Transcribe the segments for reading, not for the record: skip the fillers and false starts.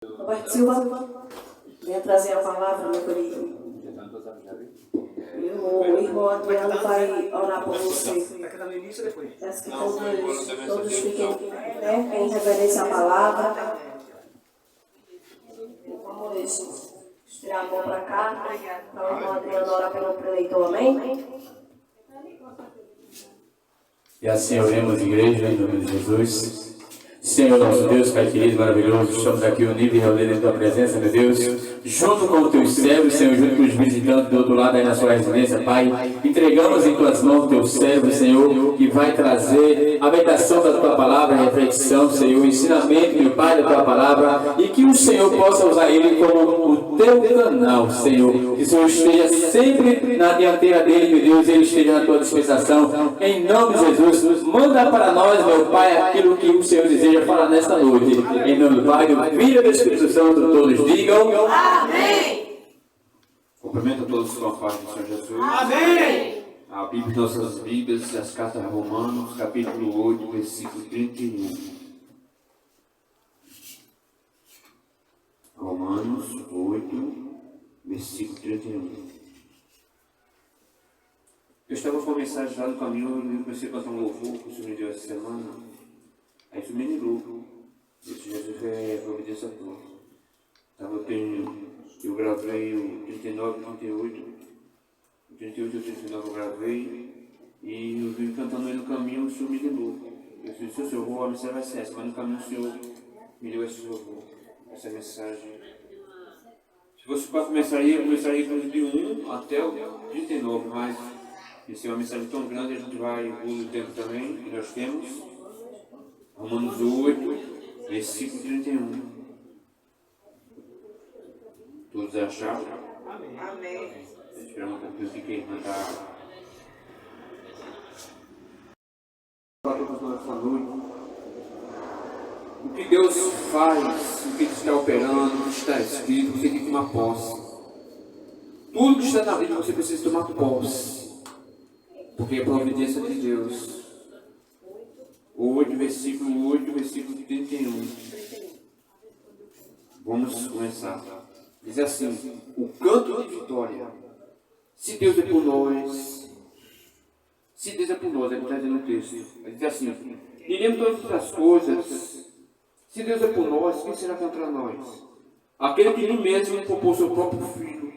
Roberto Silva, venha trazer a palavra, meu querido. E o irmão Adriano vai orar por você. Peço que todos fiquem em reverência à palavra. Vamos estirar a mão para cá, para o irmão Adriano orar pelo preleitor, amém? E assim oremos, igreja, em nome de Jesus. Senhor nosso Deus, Pai querido, maravilhoso, estamos aqui unidos e reunidos em Tua presença, meu Deus, junto com os Teus servos, Senhor, junto com os visitantes do outro lado aí na Sua residência, Pai. Entregamos em Tuas mãos o Teu servo, Senhor, que vai trazer a meditação da Tua palavra, a reflexão, Senhor, o ensinamento, meu Pai, da Tua palavra, e que o Senhor possa usar ele como o Teu canal, Senhor. Que o Senhor esteja sempre na dianteira dele, meu Deus, e ele esteja na Tua dispensação. Em nome de Jesus, manda para nós, meu Pai, aquilo que o Senhor deseja falar nesta noite. Em nome do Pai, do Filho e do Espírito Santo, todos digam amém. Cumprimento a todos com a paz do Senhor Jesus. Amém. A Bíblia, nossas Bíblias, as cartas a Romanos, capítulo 8, versículo 31. Romanos 8, versículo 31. Eu estava com a mensagem lá no caminho, eu comecei a cantar um louvor que o Senhor me deu essa semana. Aí isso me lembrou. Esse Jesus é providência tua. Eu gravei o 39 e 38. O 38 e o 39 eu gravei. E eu vim cantando aí no caminho, o Senhor me lembrou. Eu disse, se o Senhor vou, a mensagem vai ser essa. Mas no caminho o Senhor me deu esse louvor, essa mensagem. Se fosse para começar de 1 até o 39, mas essa é uma mensagem tão grande, a gente vai o tempo também, que nós temos. Romanos 8, versículo 31. Todos acharam? Amém. Esperamos um pouquinho que a irmã está. O que Deus faz, o que está operando, o que está escrito, você tem que tomar posse. Tudo que está na Bíblia você precisa tomar posse. Porque é providência de Deus. 8, versículo 8, versículo 31. Vamos começar. Diz assim: o canto de vitória. Se Deus é por nós, se Deus é por nós, ele está dizendo no texto. Ele diz assim: diremos todas as coisas. Se Deus é por nós, quem será contra nós? Aquele que nem mesmo propôs seu próprio filho,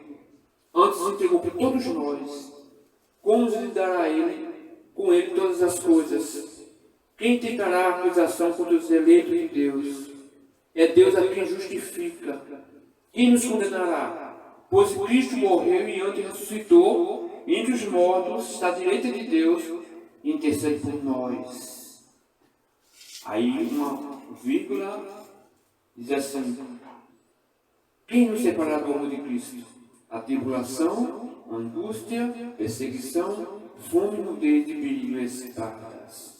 antes entregou por todos nós, como nos dará ele, com ele todas as coisas? Quem tentará a acusação contra os eleitos de Deus? É Deus a quem justifica. Quem nos condenará? Pois Cristo morreu e antes ressuscitou, entre os mortos, está à direita de Deus, e intercede por nós. Aí uma vírgula diz assim: quem nos separará do amor de Cristo? A tribulação, a angústia, perseguição, fome, nudez e perigo e espadas.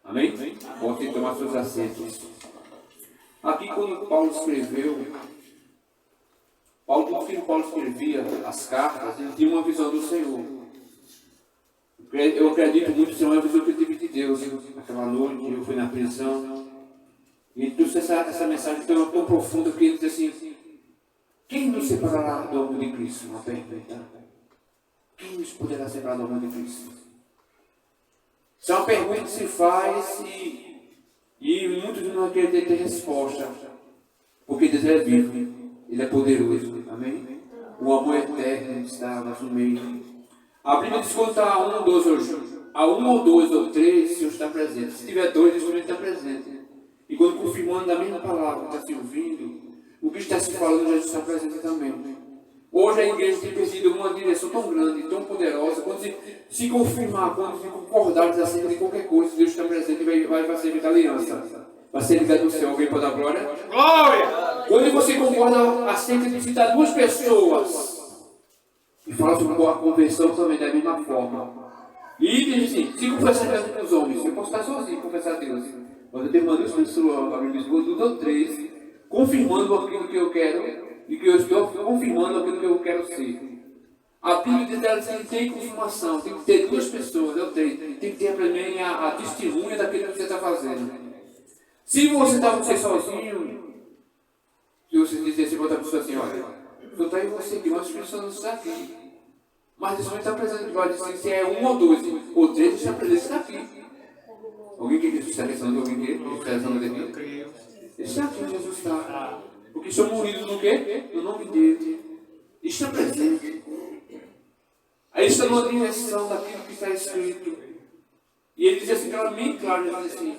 Amém? Podem tomar seus assentos. Aqui, quando Paulo escreveu, Paulo escrevia as cartas, ele tinha uma visão do Senhor. Eu acredito muito que é uma visão que ele teve de Deus. Aquela noite, eu fui na prisão. E ele trouxe essa mensagem tão profunda que ele diz assim: quem nos separará do amor de Cristo? Uma pergunta. Quem nos poderá separar do amor de Cristo? Isso é uma pergunta que se faz e muitos não querem ter resposta. Porque Deus é vivo, Ele é poderoso. Amém? O amor eterno está no nosso meio. A Bíblia diz que quando está um ou dois ou três, o Senhor está presente. Se tiver dois, o Senhor está presente. E quando confirmando a mesma palavra que está se ouvindo, o que está se falando já está presente também. Hoje a igreja tem perdido uma direção tão grande, tão poderosa, quando se confirmar, quando se concordar acerca de qualquer coisa, Deus está presente e vai ser feita aliança. Vai ser ligado no céu. Alguém pode dar glória? Glória! Quando você concorda acerca de citar duas pessoas e fala sobre a conversão também da mesma forma. E diz assim: se confessar com os homens, eu posso estar sozinho, confessar a Deus. Mas eu tenho uma duas pessoas, a Bíblia diz duas ou três, confirmando aquilo que eu quero. E que eu estou confirmando aquilo que eu quero ser. A Bíblia diz que tem confirmação, tem que ter duas pessoas, eu tenho. Tem que ter também a testemunha daquilo que você está fazendo. Se você está sozinho, pessoa assim, olha, não está em você aqui, mas o Espírito Santo não está aqui. Mas Deus está presente de nós, se é 1 ou 12, ou 3, está presente, está aqui. Alguém que diz que está pensando, alguém que está pensando aqui? Está aqui, Jesus está. Porque somos unidos no quê? No nome dele. Está presente. Aí está numa direção daquilo que está escrito. E ele diz assim, claramente, claro, ele diz assim,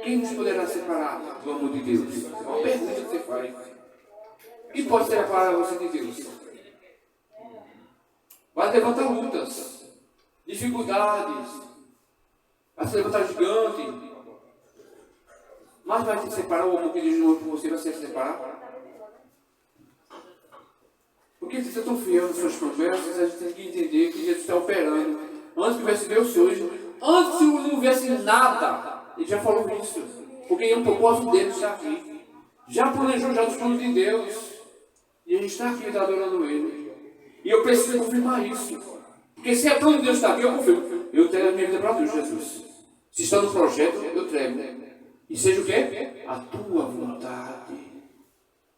quem nos poderá separar do amor de Deus? É uma pergunta que você faz. Quem pode separar você de Deus? Vai levantar lutas, dificuldades, vai se levantar gigante, mas vai te separar o amor que Deus não por você, vai se separar? Porque se você é tão fiel nas suas promessas, a gente tem que entender que Jesus está operando. Antes que houvesse Deus hoje, antes que não houvesse nada, ele já falou isso. Porque é um propósito dele estar aqui. Já planejou já os planos de Deus. E a gente está aqui, está adorando ele. E eu preciso confirmar isso. Porque se é plano de Deus estar aqui, eu confirmo. Eu entrego a minha vida para Deus, Jesus. Se está no projeto, eu entrego. E seja o quê? A tua vontade.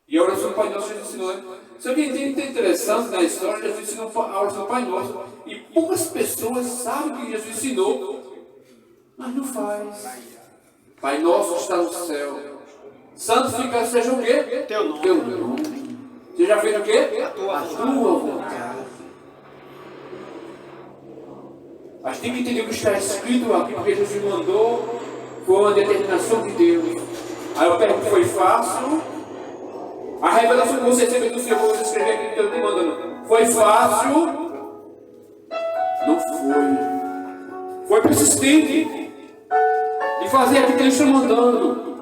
E a oração do Pai Nosso Jesus ensinou, né? Sabe o que é interessante na história? Jesus ensinou a oração do Pai Nosso. E poucas pessoas sabem o que Jesus ensinou, mas não faz. Pai Nosso que está no céu. Santificado seja o quê? Teu nome. Teu nome. Seja feito o quê? A tua vontade. Mas tem que entender o que está escrito aqui, porque Jesus mandou, foi uma determinação de Deus. Aí eu pergunto, foi fácil? A revelação que você recebeu do Senhor, você escrever aqui que eu estou mandando, foi fácil? Não foi. Foi persistente de fazer aquilo que Ele está mandando.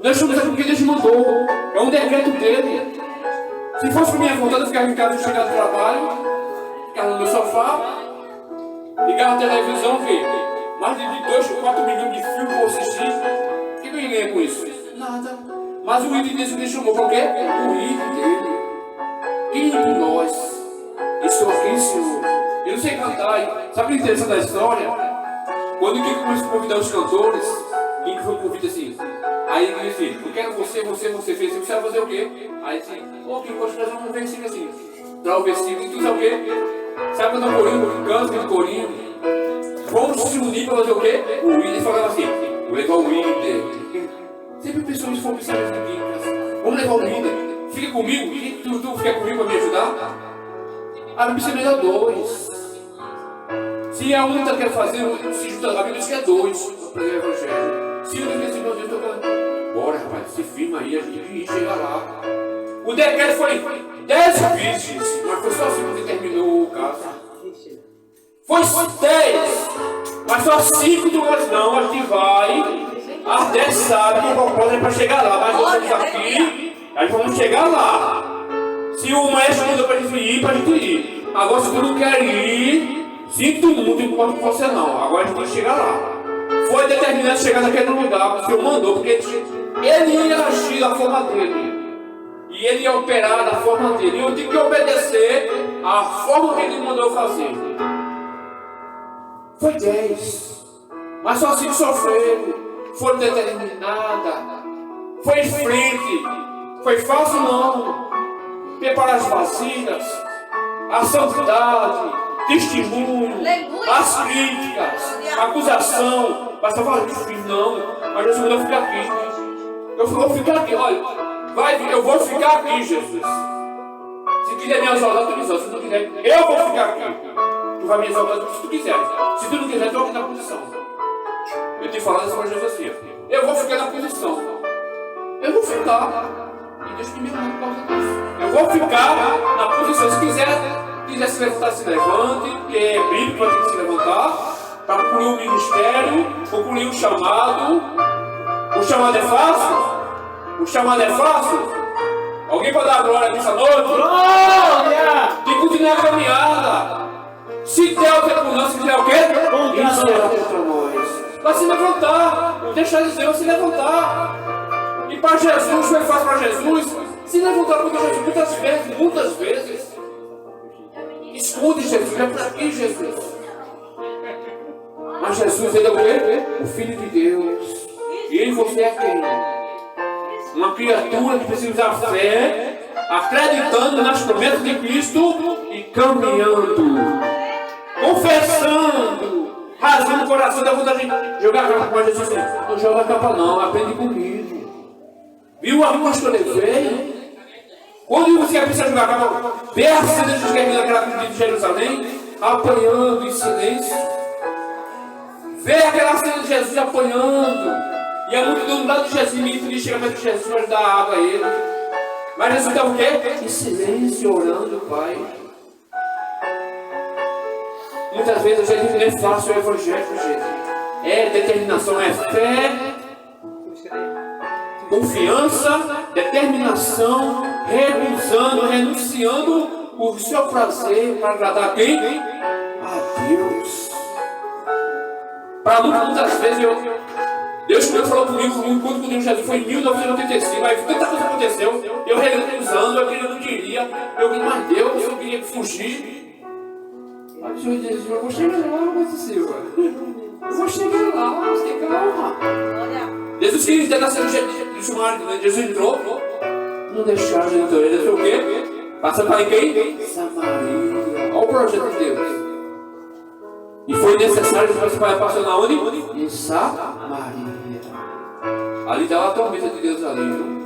Nós estamos aqui porque Deus mandou. É um decreto dele. Se fosse por minha vontade, eu ficava em casa, chegar do trabalho, ficava no meu sofá, ligava a televisão, ver mais de 2 ou 4 milhões de filmes para assistir. O que eu ia ganhar com isso? Nada. Mas o ídolo desse que ele chamou para o quê? O ídolo dele. Quem por nós? Estou aqui, Senhor. Eu não sei cantar. Sabe o que é interessante da história? Quando quem começou a convidar os cantores, quem foi convida assim? Aí ele disse, eu quero você fez. Você vai fazer o quê? Aí disse, quem pode trazer um versículo assim? Traz o versículo e tu sabe o quê? Sabe quando o corinho canta no corinho? Vamos se unir para fazer o quê? O líder falava assim, vou levar o líder. Sempre pessoas foram pensando aqui, vamos levar o líder. Fica comigo, tu fica comigo para me ajudar? A Bíblia precisa levar 2. Se a um quer fazer, se junta a Bíblia diz que é 2 para pregar o Evangelho. Se eu dizer assim, meu Deus, bora rapaz, se firma aí, a gente tem que chegar lá. O decreto foi 10 vídeos, mas foi só assim que terminou o caso. Foi 10, mas só 5 de nós não, a gente vai. As 10 sabem que o propósito é para chegar lá, mas nós estamos aqui, aí vamos chegar lá. Se o mestre mandou para a gente ir, para a gente ir. Agora se tu não quer ir, sinto muito, não pode você não. Agora a gente tem que chegar lá. Foi determinado chegar naquele lugar, o Senhor mandou, porque ele ia agir da forma dele. E ele ia operar da forma dele. E eu tenho que obedecer à forma que ele mandou fazer. Foi 10. Mas só assim sofreram. Foi determinada. Foi em frente. Foi fácil não. Preparar as vacinas, a santidade, testemunho, as críticas, a acusação. Mas eu falei, não, mas Jesus mandou ficar aqui. Eu vou ficar aqui, olha, eu vou ficar aqui, Jesus. Se quiser me exaltar, tu me exalta. Se não quiser, eu vou ficar aqui. Tu vai me exaltar se tu quiser. Se tu não quiser, tu vai aqui na posição. Eu te falando essa coisa assim. Eu vou ficar na posição. Eu vou ficar. E Deus que me ama por causa disso. Eu vou ficar na posição. Se quiser se levantar, se levante. Porque é bíblico, vai ter que se levantar. Para concluir o ministério, concluir o chamado. O chamado é fácil? O chamado é fácil? Alguém pode dar glória nessa noite? Glória! Tem que continuar a caminhada. Se Deus é por nós, se quiser o quê? Isso será contra nós. Vai se levantar. Não deixar de Deus se levantar. E para Jesus, foi fácil para Jesus se levantar contra Jesus muitas vezes. Esconde Jesus, é para aqui Jesus. Mas Jesus, ele é o quê? O Filho de Deus. E ele, você é quem? Uma criatura que precisa usar fé acreditando nas promessas de Cristo e caminhando, confessando, rasgando o coração, da vontade de jogar a capa com Jesus. Não joga a capa não, aprende comigo. Viu a luz que eu levei? Quando você precisa jogar a capa, vê a cena de Jesus naquela cruz de Jerusalém, apanhando em silêncio. Vê aquela cena de Jesus apanhando. E a multidão do lado de Jesus, e chega perto de Jesus para dar água a ele. Mas Jesus está o quê? Em silêncio, orando, Pai. Muitas vezes a gente não é fácil o evangelho, gente. É determinação, é fé, confiança, determinação, recusando, renunciando o seu prazer para agradar quem? A Deus. Para muitas vezes Deus falou comigo, enquanto comigo Jesus foi em 1985, aí tanta coisa aconteceu, eu recusando, eu não queria, mas Deus, eu queria fugir. Aí o Senhor disse, eu vou chegar lá, mas Silva, eu vou chegar lá, mas tem calma. Jesus queria entrar na cena de chamar, Jesus entrou, não deixaram de entrar, ele foi o quê? Passando para quem? Samaria. Olha o projeto de Deus. E foi necessário que você vai passar na onde? Em Samaria. Ali estava a tormenta de Deus ali.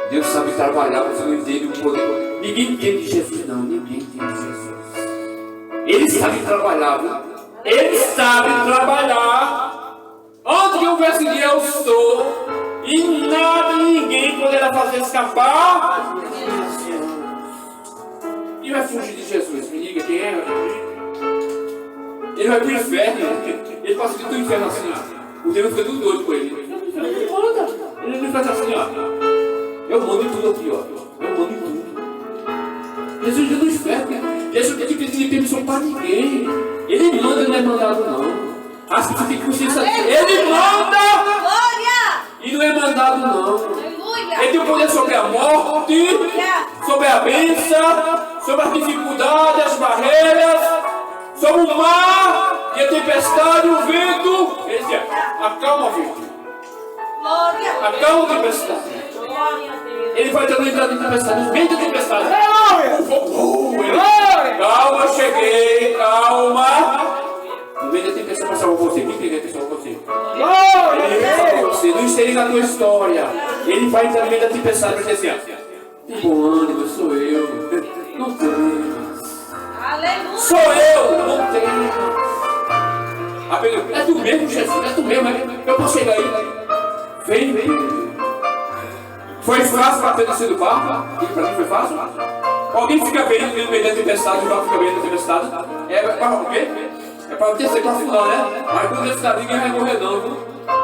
Deus sabe trabalhar, você não entende o poder. Ninguém entende Jesus, não. Ninguém entende Jesus. Ele sabe trabalhar, viu? Ele sabe trabalhar. Onde que eu vejo que eu estou, e nada e ninguém poderá fazer escapar. E vai fugir de Jesus? Me diga quem é? Ele vai para o inferno. Ele passa do inferno assim, ó. O Deus fica tudo doido com ele. Ele não faz assim, ó. Eu mando em tudo aqui, ó. Eu mando em tudo. Jesus não inferno. Jesus não tem que pedir permissão para ninguém. Ele manda, não é mandado, não. As pessoas têm consciência. Ele manda! Glória! E não é mandado, não. Aleluia! Ele tem o poder sobre a morte, sobre a bênção, sobre as dificuldades, as barreiras, sobre o mar e a tempestade, o vento. Ele diz, acalma, vento. Glória! Acalma a tempestade. Glória a Deus! Ele vai ter entrado em tempestade, no meio da tempestade. Glória! Calma, cheguei, calma. No meio da tempestade vai salvar você. Quem tem que salvar você? Ele vai salvar você. Não esteja na tua história. Ele vai entrar no meio da tempestade para dizer assim, ó. Bom ânimo, sou eu. Não temas. Aleluia! Sou eu, não temas. Ah, Pedro, é tu mesmo, Jesus, é tu mesmo, eu posso chegar aí. Vem, vem. Foi fácil para Pedro descer do barco? E para mim foi fácil? Alguém fica bem no meio da tempestade, o barco fica bem na tempestade? É para o quê? É para descer para afundar, né? Mas quando ele está, ninguém vai morrer não, viu?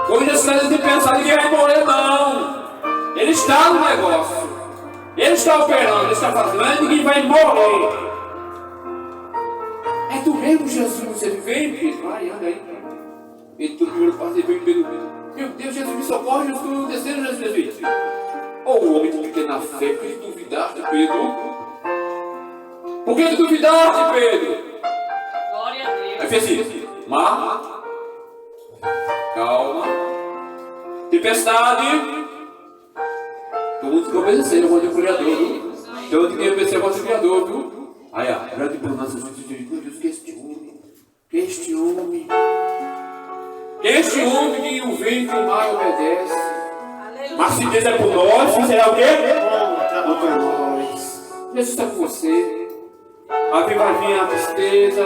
Quando ele está de pensar, ninguém vai morrer não. Ele está no negócio. Ele está operando, ele está fazendo, ninguém vai morrer. É tu mesmo, Jesus, você vem, Pedro? Vai, anda aí. Ele todo primeiro passo, ele veio Pedro. Meu Deus, Jesus, me socorre, Jesus, estou descendo, Jesus. Oh, o homem de pequena fé, por que duvidaste, Pedro? Por que duvidaste, Pedro? Glória a Deus! Aí fez assim, mar, calma, tempestade. Todos que obedeceram, eu vou o Criador, viu? Todos que obedeceram, eu vou o Criador, viu? Aí, ó, grande bonança, meu Deus, que este homem que o vento e o mar obedece. Aleluia! Mas se Deus é por nós, será o quê? Não por nós. Jesus está com você. A vida vai vir a tristeza.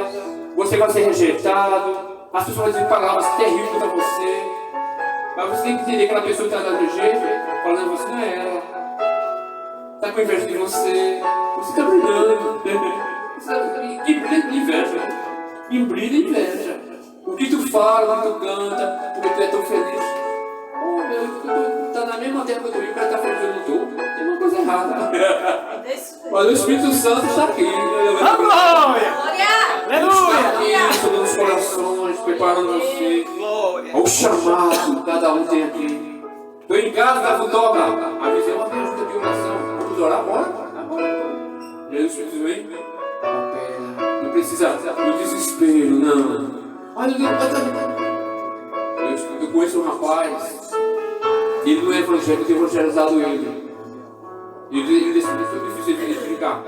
Você vai ser rejeitado. As pessoas vão dizer palavras terríveis contra você. Mas você tem que entender que aquela pessoa que está dando jeito, falando você não é ela. Está com inveja de você. Você está brilhando. Que brilha de inveja. Que brilha de inveja. O que tu fala, o que tu canta, porque tu é tão feliz. Oh, meu, tu está na mesma terra que eu estou, o cara está feliz, eu não estou. Tem uma coisa errada. Mas o Espírito Santo está aqui. Glória! Glória! Está aqui, sobre os corações, preparando você. O chamado que cada um tem aqui. Estou em casa da fotógrafa. Avisei uma ajuda de oração. Vamos orar agora? Jesus Espírito vem. Não precisa do desespero, não. Olha, eu conheço um rapaz. Ele não é evangélico, eu tenho evangelizado ele. Ele cá.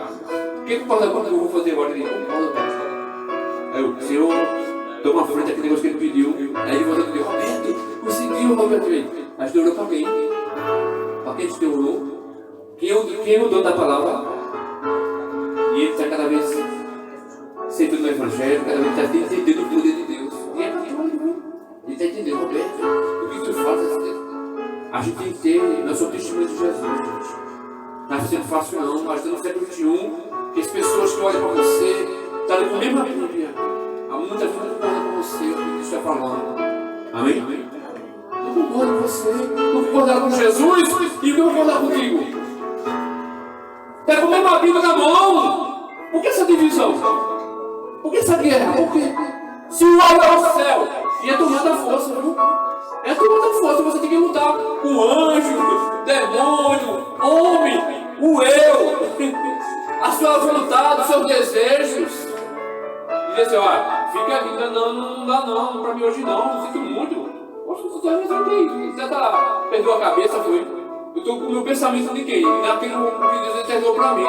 Quem concorda com o que eu vou fazer agora? Ele concorda. Aí eu, Senhor, toma a frente aquele negócio que ele pediu. Aí ele voltou e disse, Roberto, conseguiu, Roberto. Mas orou para quem? Para quem te orou? Quem é o dono da palavra? E ele está cada vez sempre no Evangelho, cada vez está entendendo o poder de Deus. E é católico. Ele está entendendo, Roberto, o que tu faz? A gente tem que ter, nós somos testemunhas de Jesus, gente. Não está sendo fácil não, nós estamos no século XXI, que as pessoas que olham para você, estão com a mesma Bíblia. Há muita gente que concorda com você, o que Deus está falando. Amém? Não concorda com você, não concorda com Jesus e não concorda comigo. Está com a mesma Bíblia na mão. Por que essa divisão? Por que essa guerra? Por quê? Se o alto é o céu, e é tomada a força, viu? É tomada a força, você tem que lutar com o anjo, demônio, homem, o eu, a sua vontade, os seus desejos. E dizer assim, olha, fica aqui, não dá não, pra mim hoje não, sinto muito. Poxa, você está resolvendo, você perdeu a cabeça, foi. Eu estou com o meu pensamento de quem? Naquilo que Deus entregou para mim.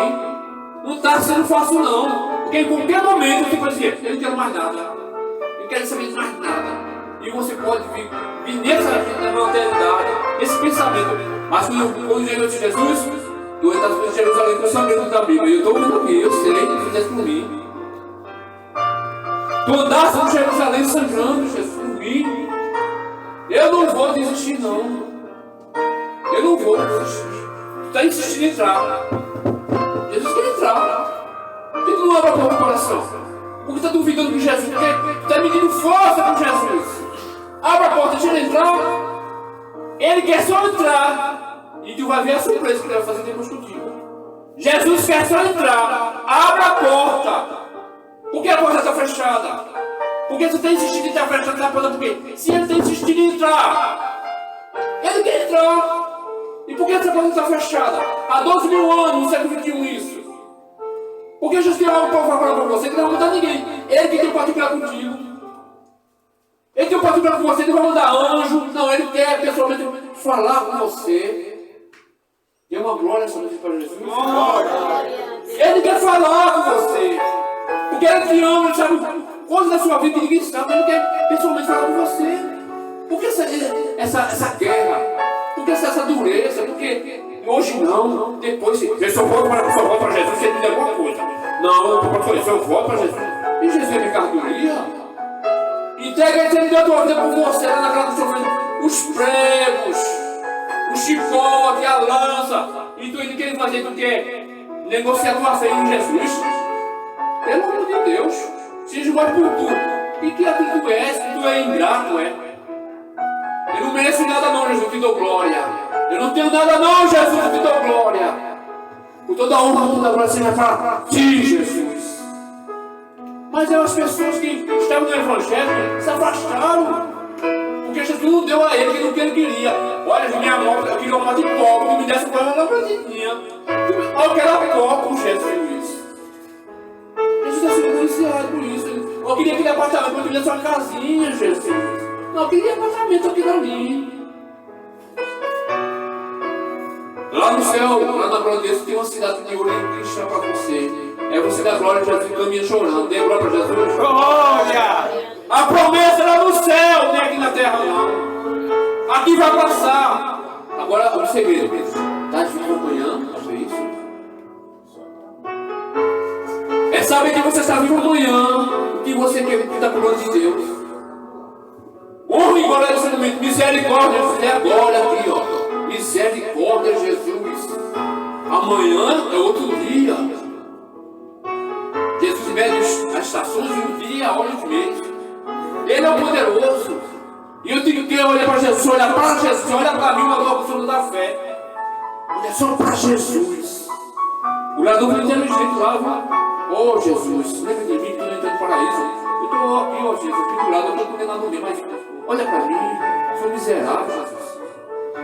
Não está sendo fácil não. Porque em qualquer momento você pode dizer, eu não quero mais nada. Eu não quero saber de mais nada. E você pode vir nessa materialidade, nesse pensamento. Mas quando chegou de Jesus, tu estás em Jerusalém com o sangue da Bíblia. Eu estou vendo aqui, eu sei, tu fizeste por mim. Tu andaste em Jerusalém sangrando, Jesus, por mim. Eu não vou desistir não. Eu não vou desistir. Tu está insistindo em entrar. Jesus quer entrar. Por que tu não abre a porta do coração? Por que tu está duvidando de Jesus? Porque tu está medindo força com Jesus. Abre a porta, deixa ele entrar. Ele quer só entrar. E tu vai ver a surpresa que ele vai fazer depois contigo. Jesus quer só entrar. Abre a porta. Por que a porta está fechada? Porque você está insistindo em estar fechando a porta. Por quê? Se ele está insistindo em entrar, ele quer entrar. E por que essa porta está fechada? Há 12 mil anos, no século XXI, isso. Porque Jesus tem algo para falar para você que não vai mandar ninguém. Ele que tem particular contigo. Ele tem um particular com você, ele não vai mandar anjo. Não, ele quer pessoalmente falar com você. E é uma glória essa noite para Jesus. Ele quer falar com você. Porque ele te ama, ele sabe coisas da sua vida que ninguém sabe. Ele quer pessoalmente falar com você. Por que essa guerra? Por que essa dureza? Porque hoje não, depois eu só volto para Jesus se ele me der alguma coisa. Não, eu só volto para Jesus. E Jesus é mercadoria. Entrega ele, ele deu a tua vida por você lá na casa do sofrimento. Os pregos, o chicote, a lança. E tu ainda quer fazer do quê? Negociar tua fé em Jesus. Pelo amor de Deus. Se julgar por tu. E que aquilo tu és, que tu é ingrato, é. Eu não mereço nada não, Jesus, eu te dou glória. Eu não tenho nada não, Jesus, eu te dou glória. Por toda a honra, toda a glória seja para ti, Jesus. Mas é as pessoas que estavam no Evangelho se afastaram. Porque Jesus não deu a ele aquilo que ele queria. Olha, minha morte, eu queria uma morte pobre, tu me desse uma na brasilinha. Eu quero a pobre, Jesus. Jesus está sendo denunciado por isso. Eu queria aquele apartamento, eu queria sua casinha, Jesus. Não, eu queria apartamento aqui ali. Lá no céu, lá na glória de Deus, tem uma cidade de ouro cristã para você. É você da glória de Jesus caminha chorando. Dê glória para Jesus. Glória! A promessa era no céu, não é aqui na terra não. Aqui vai passar. Agora, observe, está difícil amanhã, fazer isso. É saber que você está vivo amanhã, que você quer estar por onde de Deus. Honra e glória nesse momento. Misericórdia, é agora aqui, ó. Misericórdia, Jesus. Amanhã é outro dia. Jesus mede as estações e o dia, a hora de mês. Ele é o poderoso. E eu tenho que olhar para Jesus, olhar para Jesus, olhar para mim, uma nova pessoa da fé. Olha só para Jesus. O ladrão foi inteligente lá, viu? Oh Jesus, lembra de mim que eu não entendo para isso. Eu estou aqui, ó Jesus, pendurado, eu não estou condenado ninguém, mas olha para mim, sou miserável, Jesus.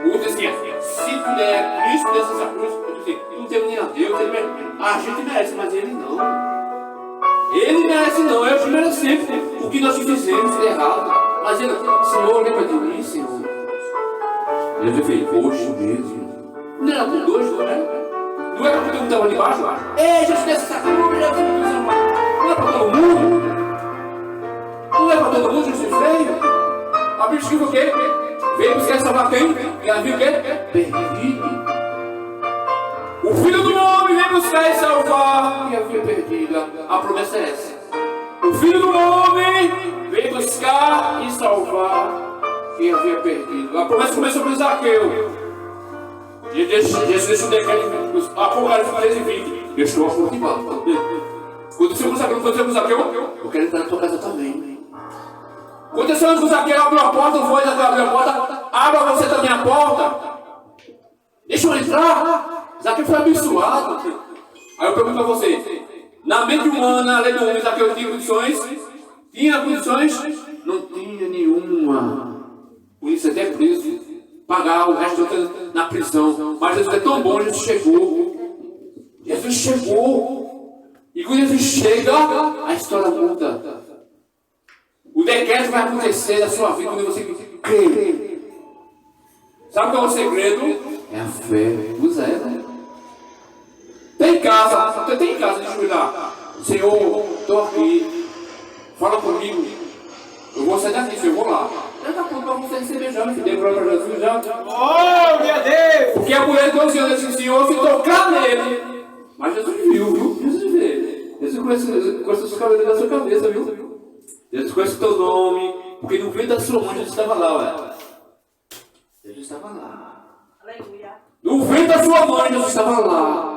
O outro diz assim, se tu é Cristo dessa cruz, eu não tenho nem a Deus, a gente merece, mas ele não. Ele merece não, eu te merecemos o que nós fizemos de errado. Mas ele, Senhor, lembra de mim, Senhor. Jesus fez, hoje mesmo. Não era com dois, não era? Não não é para todo mundo estar lá de baixo? Ei, Jesus desce essa cruz, não é para todo mundo? Não é para todo mundo, Jesus veio. A Bíblia diz o quê? Veio buscar salvar quem? E havia o quê? Perdido. O Filho do Homem veio buscar e salvar e havia perdido. A promessa é essa. O Filho do Homem veio buscar e salvar e havia perdido. A promessa começou com Zaqueu. E Jesus deixou o decreto, Apocalipse 13 e 20. Eu estou a porta de volta. Aconteceu com Zaqueu? Eu quero entrar na tua casa também. Aconteceu com Zaqueu, abriu a porta, não foi, abriu a porta. Abra você também a porta. Deixa eu entrar. Zaqueu foi abençoado. Aí eu pergunto para você, na mente humana, a lei do homem, Zaqueu tinha condições? Tinha condições? Não tinha nenhuma. Por isso até preso. Pagar o resto na prisão. Mas Jesus é tão bom, Jesus chegou. Jesus chegou. E quando Jesus chega, a história muda. O decreto vai acontecer na sua vida quando você crê. Sabe qual é o segredo? É a fé. Usa ela. Tem casa, você tem casa de ajoelhar. Senhor, estou aqui. Fala comigo. Eu vou sair daqui, Senhor, eu vou lá. Já está pronto para você receber já, me deu glória para Jesus já. Oh, meu Deus! Porque a mulher de 12 anos disse, Senhor, se tocar nele. Mas Jesus viu? Jesus vê. Jesus conhece o seu cabelo da sua cabeça, viu? Jesus conhece o teu nome. Porque no ventre da sua mãe Jesus estava lá, ué. Jesus estava lá. Aleluia. No ventre da sua mãe Jesus estava lá.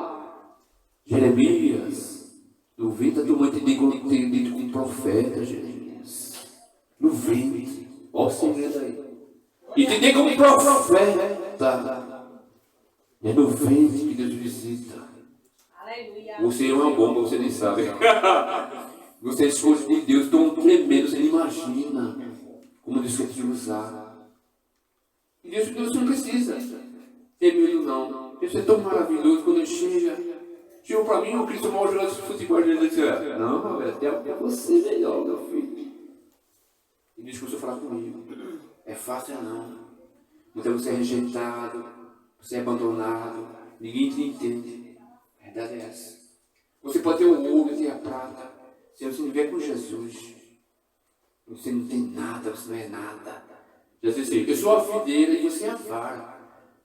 Jeremias, no ventre da tua mãe te dito como profeta, Jeremias. No ventre. Olha o segredo aí. E te dei como profeta. É no ventre que Deus visita. Aleluia. Você é uma bomba, você nem sabe. Você é escolhido de Deus, tão tremendo, você nem imagina como Deus quer te usar. E Deus não precisa ter medo, não. Deus é tão maravilhoso quando ele chega. Chegou para mim, o Cristo mal jogador de futebol, ele disse, não, até você melhor, meu filho. E Deus começou a falar comigo. É fácil, não. Então você é rejeitado, você é abandonado, ninguém te entende. A verdade é essa. Você pode ter o ouro, ter a prata. Se você não vier com Jesus, você não tem nada, você não é nada. Jesus disse, eu sou a videira e você é a vara.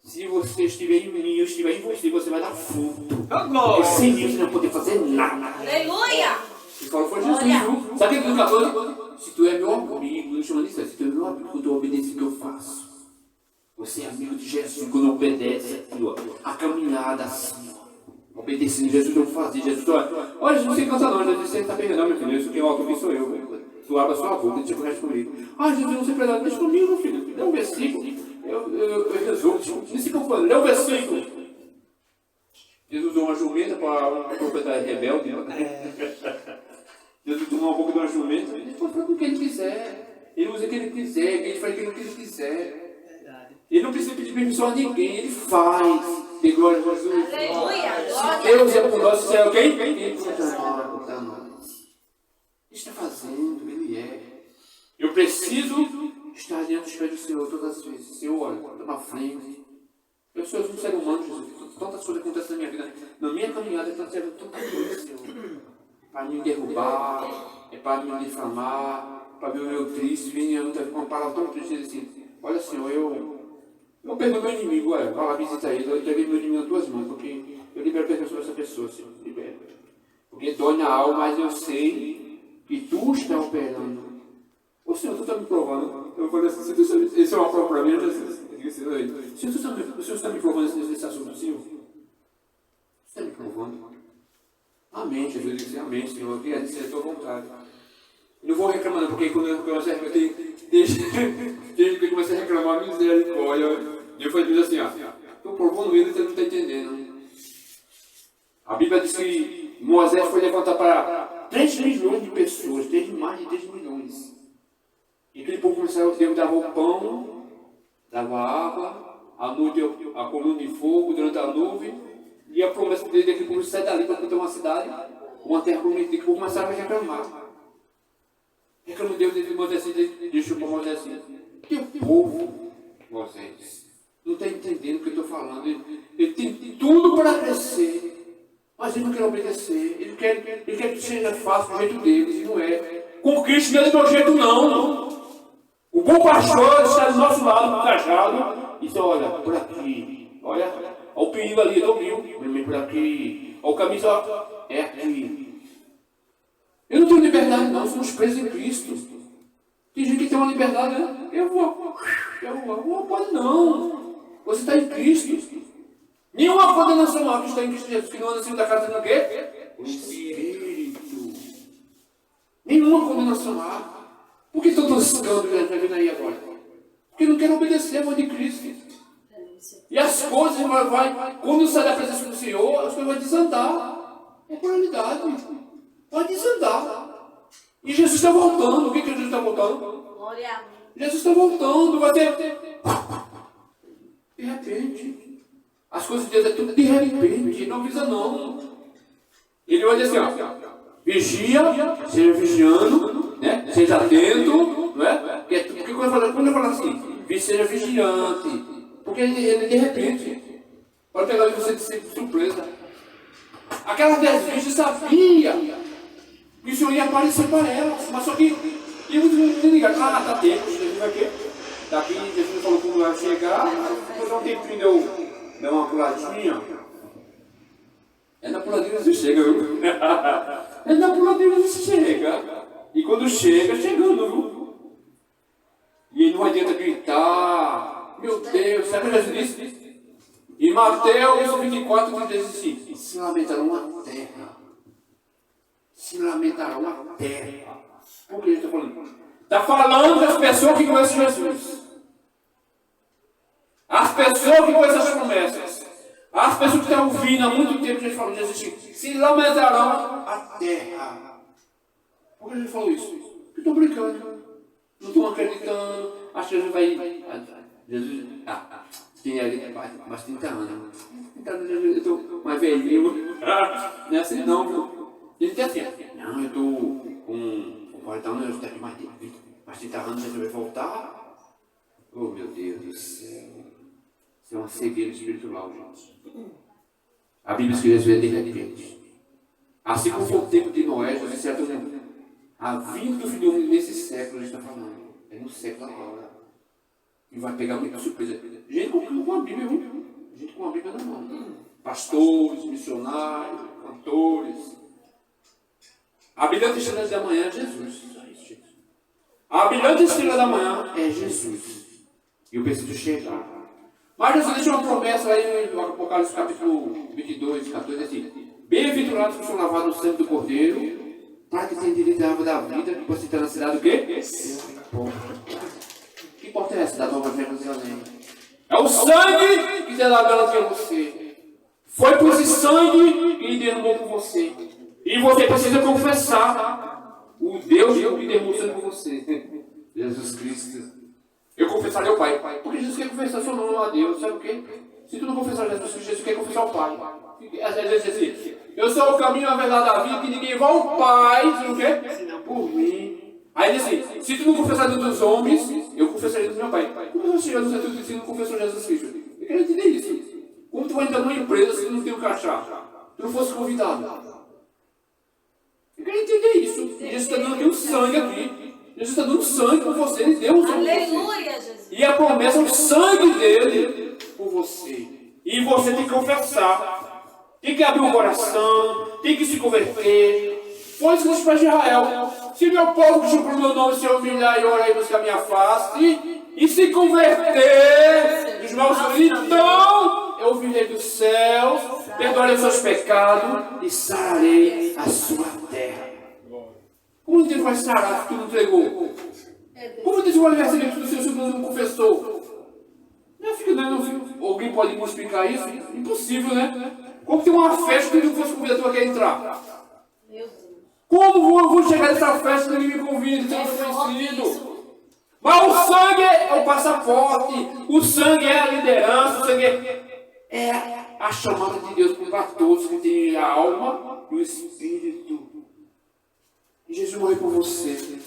Se você estiver em mim, eu estiver em você, você vai dar fruto. E sem mim você não vai poder fazer nada. Aleluia. E falou, foi Jesus, viu? Sabe o que ele falou? Se tu é meu amigo, eu chamo disso, se tu é meu amigo, quando eu obedeço o que eu faço. Você é amigo de Jesus quando obedece aqui, ó. A caminhada assim, ó. Obedecendo Jesus, eu vou fazer. Jesus, olha, Jesus, não se cansa não, Jesus, você está perdendo, meu filho. Isso que é o alto que sou eu. Tu abre a sua boca e te conhece comigo. Jesus, não se perdão, deixa comigo, meu filho. Dê um versículo. Eu resolvo. Nem se confunde, lê o versículo. Jesus usou uma jumenta para um proprietário rebelde. Jesus tomou uma boca de uma jumenta. Ele pode fazer o que ele quiser. Ele usa o que ele quiser. Ele faz aquilo que ele quiser. Ele não precisa pedir permissão a ninguém. Ele faz. De glória a Jesus. Aleluia. Se Deus é por nós, se é quem? Quem contra nós. Ele está fazendo. Ele é. Eu preciso estar diante dos pés do Senhor todas as vezes. Senhor, olha, estou na frente. Eu sou um ser humano, Jesus. Tantas coisas acontecem na minha vida. Na minha caminhada, está sendo tanta coisa, Senhor. Para me derrubar, é para me difamar, para ver o meu triste, vir com uma palavra tão triste assim. Olha, Senhor, eu perdoo meu inimigo, vai lá visitar ele, eu entreguei meu inimigo nas tuas mãos, porque eu libero perdão sobre essa pessoa, Senhor, libero. Porque dói na alma, mas eu sei que tu está operando. Ô Senhor, tu está me provando. Eu falei assim, esse é uma prova para mim, o Senhor está me provando nesse assunto, Senhor? Você está me provando? Amém, Jesus disse, amém, Senhor, que é ser a tua vontade. Eu não vou reclamar, não, porque quando eu começo a reclamar, desde que eu comecei a reclamar, misericórdia, eu falei assim, estou provando ele, você não está entendendo. A Bíblia diz que Moisés foi levantar para 3 milhões de pessoas, mais de 3 milhões. E aquele povo começou, Deus dava o pão, dava água, à noite a coluna de fogo durante a nuvem. E a promessa dele é que o povo sai dali para ter uma cidade, uma terra prometida, que o povo começava a reclamar. Reclamou Deus, Moisés deixou para Moisés assim. Que o povo, Moisés, não está entendendo o que eu estou falando. Ele tem tudo para crescer. Mas ele não quer obedecer. Ele quer que seja fácil do jeito deles, e não é. Com Cristo não é do meu jeito, não. O bom pastor está do nosso lado, com o cajado, e diz, olha, por aqui, olha o perigo ali, eu vi, por aqui, olha o caminho, é aqui. Eu não tenho liberdade, não, somos presos em Cristo. Tem gente que tem uma liberdade, né? Eu vou, pode não. Você está em Cristo. Nenhuma condenação há que está em Cristo Jesus, que não anda acima da carta do quê? O Espírito. Nenhuma condenação há. Por que estão toscando já vindo aí agora? Porque não querem obedecer a voz de Cristo. E as coisas quando sai da presença do Senhor, as coisas vão desandar. É por realidade. Vai desandar. E Jesus está voltando. O que Jesus está voltando? Glória. Jesus está voltando. Vai ter. De repente. As coisas de Deus é tudo de repente. Não avisa não. Ele vai dizer assim, ó. Vigia, seja vigiando, né? Seja atento, não é? Porque quando eu falo assim, seja vigilante, porque ele de repente pode pegar você de surpresa. Aquelas 10 virgens sabia que o Senhor ia aparecer para elas, mas só que e muitos não ligaram, tá tempo, Jesus vai quê? Daqui Jesus falou como vai chegar, depois um tempinho deu uma puladinha. É na puladinha que você chega, viu? É na puladinha que você chega. E quando chega, chegando, viu? E não adianta gritar. Meu Deus, sabe o que Jesus disse? Em Mateus 24, diz assim: se lamentarão a terra. Se lamentarão a terra. Por que ele está falando? Está falando das pessoas que conhecem Jesus. As pessoas que conhecem as promessas. As pessoas que estão ouvindo há muito tempo que a gente falou de Jesus, se lamentarão a terra. Por que a gente falou isso? Porque estou brincando. Não estão acreditando. Acho que Jesus vai. Jesus. Tem ali mais 30 anos. Então, eu estou mais velhinho. Não é assim não, viu? Ele diz assim: não, eu estou com 40 anos, eu estou aqui mais 30 anos, Jesus vai voltar. Oh, meu Deus do céu. Isso é uma cegueira espiritual, gente. A Bíblia diz que Jesus veio de repente. Assim como foi o tempo de Noé, Jesus disse a vinda do Filho do Homem nesse século, a gente está falando. É no século agora. E vai pegar muita surpresa. Gente com a Bíblia, viu? Gente com a Bíblia na mão. Pastores, missionários, cantores. A brilhante estrela da manhã é Jesus. A brilhante estrela da manhã é Jesus. E eu preciso chegar. Mas Jesus deixa uma promessa aí no Apocalipse capítulo 22, 14, assim: bem-aventurados que são lavados no sangue do Cordeiro, para que tenham direito à árvore da vida, que possa entrar na cidade do quê? Que porta é essa da Nova Jerusalém? É o sangue que será garantir a você. Foi por esse sangue que ele derramou por você. E você precisa confessar o Deus que derramou sangue por você. Jesus Cristo. Eu confessarei ao Pai. Porque Jesus quer confessar seu nome a Deus. Sabe o quê? Se tu não confessar Jesus Cristo, Jesus quer confessar ao Pai. Às vezes assim: eu sou o caminho, a verdade da vida, que ninguém vai ao Pai, se o quê? Por mim. Aí ele diz assim: se tu não confessar dos homens, eu confessarei do meu Pai. Como você chega no centro se não confessou Jesus Cristo? Eu quero entender isso. Como tu vai entrar numa empresa se tu não tem um crachá? Tu não fosse convidado? Eu quero entender isso. Jesus está dando aqui um sangue aqui. Jesus está dando sangue por você. Ele deu um sangue por você. Aleluia, Jesus. E a promessa é o sangue dele por você. E você tem que confessar. Tem que abrir o coração. Tem que se converter. Foi isso que disse para Israel: se meu povo que chama o meu nome se humilhar e orar e buscar a minha face e se converter dos maus caminhos, então eu ouvirei dos céus, perdoarei os seus pecados e sararei a sua terra. Como Deus vai sarar se tu não entregou? Como Deus vai receber tudo se tu não confessou? Alguém pode me explicar isso? Impossível, né? Como tem uma festa que não fosse convidado para quer entrar? Meu Deus. Como eu vou chegar nessa festa e ninguém me convida, sendo conhecido? Mas o sangue é o passaporte, o sangue é a liderança, o sangue é a chamada de Deus para todos que têm a alma e o espírito. E Jesus morreu por você.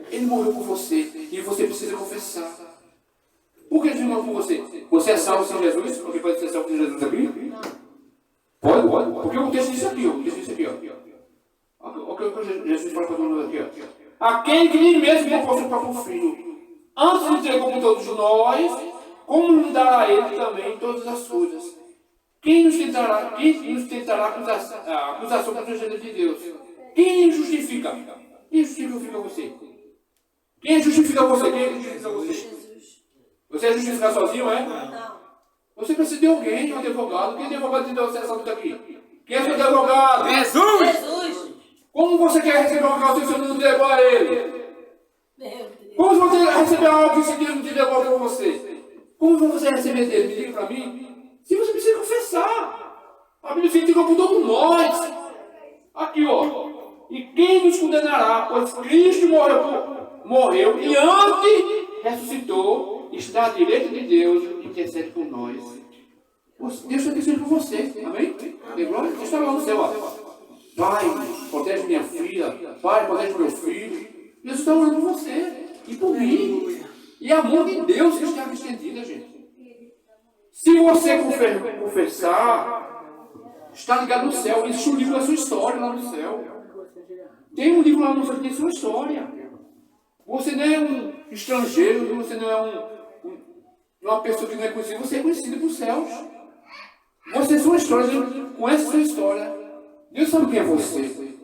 Ele morreu por você e você precisa confessar. Por que Jesus morreu por você? Você é salvo sem Jesus? Alguém pode ser salvo sem Jesus aqui? Jesus fala para todo mundo aqui, ó. Aquele que nem mesmo colocou seu próprio filho, antes entregou por todos nós, como nos dará ele também todas as coisas? Quem nos tentará acusação contra o gênero de Deus? Quem justifica? Quem justifica você? Quem justifica você? Quem justifica você? Você é justificar sozinho, é? Não. Você precisa de alguém, um advogado. Quem é advogado te deu acesso a luta aqui? Quem é seu advogado? Jesus! Jesus! Como você quer receber uma causa se você não entregou a ele? Meu Deus. Como você vai receber algo se Deus não te entregou para você? Como você vai receber dele? Me diga para mim. Se você precisa confessar. A Bíblia diz que entregou por todos nós. Aqui, ó. E quem nos condenará? Pois Cristo morreu e antes ressuscitou, está à direita de Deus e intercede por nós. Deus está intercedendo por você. Amém? De glória. Deus está lá no céu, ó. Pai, protege minha filha. Pai, protege meu filho. Deus está orando por você e por mim. E a mão de Deus que está estendida, gente. Se você confessar, está ligado no céu. Existe um livro da sua história lá no céu. Tem um livro lá no céu que tem sua história. Você não é um estrangeiro, você não é uma pessoa que não é conhecida, você é conhecido por céus. Você é sua história, Deus conhece sua história. Deus sabe quem é você.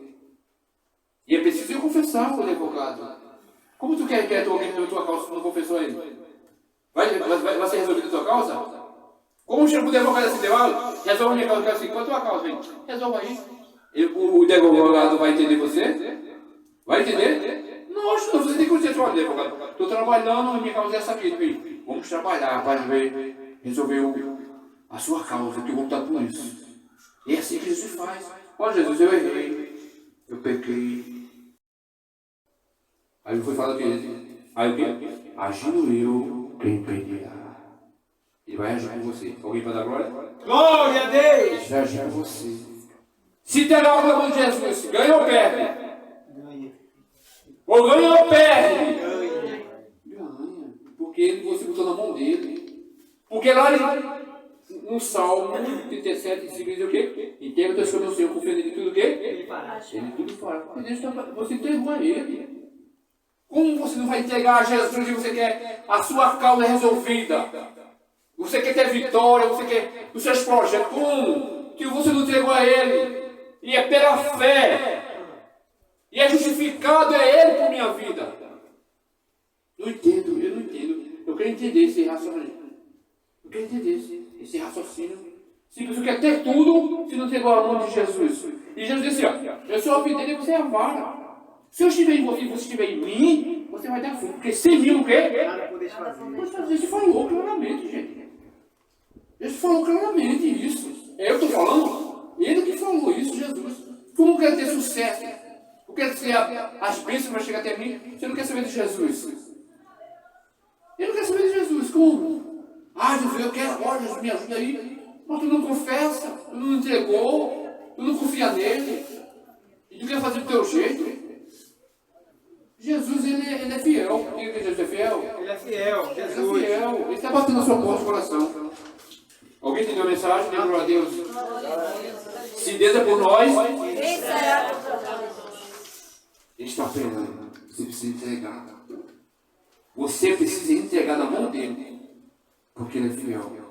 E é preciso eu confessar com o advogado. Como tu quer que alguém na tua causa não confessou ainda? Vai ser resolvida a tua causa? Como chega o advogado assim, resolve a minha causa, assim, qual a tua causa, vem? Resolva aí. O advogado vai entender você? Vai entender? Nossa, você tem que conhecer o advogado. Estou trabalhando, a minha causa é essa aqui. Vem. Vamos trabalhar para resolver a sua causa, que eu vou lutar por isso. E é assim que Jesus faz. Olha, Jesus, eu errei. Eu pequei. Aí foi falar dele. Aí o quê? Agindo eu, quem impedirá? Ele vai agir por você. Alguém vai dar glória? Glória a Deus! Ele vai agir por você. Se der algo na mão de Jesus, ganha ou perde? Ou ganha ou perde? Ganha. Porque você botou na mão dele. Porque lá no Salmo 37, 5 diz o quê? Entenda teus caminhos, Senhor, confia nele tudo o quê? Ele tudo fará. Você entregou a ele. Como você não vai entregar a Jesus e você quer a sua causa resolvida? Você quer ter vitória, você quer os seus projetos. Como? Que você não entregou a ele. E é pela fé. E é justificado, é ele por minha vida. Não entendo, eu não entendo. Eu quero entender esse raciocínio. Eu quero entender esse raciocínio. Se você quer ter tudo, se não entregou a mão de Jesus. E Jesus disse assim, ó, eu sou a videira e você é a vara. Se eu estiver em você e você estiver em mim, você vai dar fruto. Porque sem mim o quê? Nada podeis fazer. Jesus falou claramente, gente. Jesus falou claramente isso. Eu estou falando? Ele que falou isso, Jesus. Como quer ter sucesso? Como quer ter as bênçãos para chegar até mim? Você não quer saber de Jesus? Ele não quer saber de Jesus. Como? Ah, Jesus, eu quero. Olha, Jesus, me ajuda aí. Mas tu não confessa, tu não entregou, tu não confia nele. E tu quer fazer do teu jeito. Jesus, ele é fiel. Diga que Jesus é fiel. Ele é fiel, Ele é Jesus. fiel. Ele está batendo na sua porta do coração. Alguém entendeu a mensagem? Dê glória a Deus. Se Deus é por nós, Quem será contra nós? Ele está operando. Você precisa entregar. Você precisa entregar na mão dele. Porque ele é fiel.